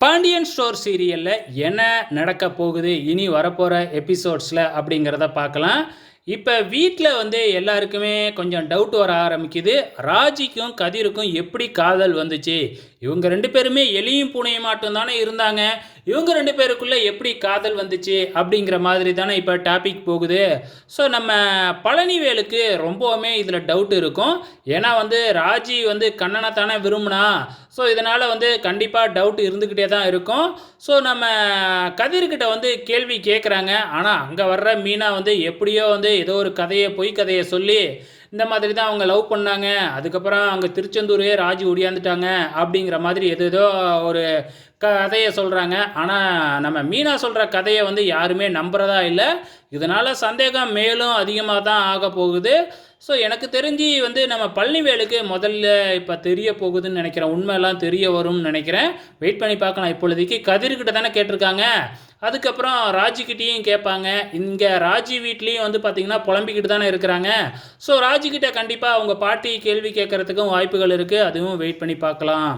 Pandian store சீரியல்ல என்ன நடக்க போகுது இனி வரப்போற எபிசோட்ஸ்ல அப்படிங்கிறத பார்க்கலாம். இப்ப வீட்ல எல்லாருக்குமே கொஞ்சம் டவுட் வர ஆரம்பிக்குது. ராஜிக்கும், கதிருக்கும் எப்படி காதல் வந்துச்சு? இவங்க 2 பேருமே எலியும் பூனையுமாட்டம் தானே இருந்தாங்க. இவங்க 2 பேருக்குள்ள எப்படி காதல் வந்துச்சு? அப்படிங்கிற மாதிரி தானே இப்ப டாபிக் போகுது. ஸோ நம்ம பழனிவேலுக்கு ரொம்பவுமே இதில டவுட் இருக்கும். ஏன்னா ராஜி கண்ணன தானே விரும்புனா. ஸோ இதனால கண்டிப்பா டவுட் இருந்துக்கிட்டே தான் இருக்கும். ஸோ நம்ம கதிர்கிட்ட கேள்வி கேட்குறாங்க. ஆனா அங்க வர்ற மீனா எப்படியோ ஏதோ ஒரு கதைய பொய் கதைய சொல்லி, இந்த மாதிரி தான் அவங்க லவ் பண்ணாங்க. அதுக்கப்புறம் அங்க திருச்செந்தூரே ராஜி ஒடியாந்துட்டாங்க. அப்படிங்கிற மாதிரி ஏதேதோ ஒரு கதைய சொல்றாங்க. ஆனா நம்ம மீனா சொல்ற கதைய யாருமே நம்புறதா இல்ல. இதனால சந்தேகம் மேலும் அதிகமா தான் ஆகப் போகுது. ஸோ எனக்கு தெரிஞ்சு நம்ம பழனிவேலுக்கு முதல்ல இப்ப தெரிய போகுதுன்னு நெனைக்கிறேன். உண்மைலாம் தெரிய வரும்னு நெனைக்கிறேன். வெயிட் பண்ணி பார்க்கலாம். இப்பொழுதைக்கு கதிர்கிட்ட தானே கேட்டிருக்காங்க. அதுக்கப்புறம் ராஜிகிட்டயும் கேட்பாங்க. இங்க ராஜி வீட்லயும் பார்த்தீங்கன்னா, புலம்பிக்கிட்டு தானே இருக்கிறாங்க. ஸோ ராஜிகிட்ட கண்டிப்பா அவங்க பாட்டி கேள்வி கேட்கறதுக்கும் வாய்ப்புகள் இருக்கு. அதுவும் வெயிட் பண்ணி பார்க்கலாம்.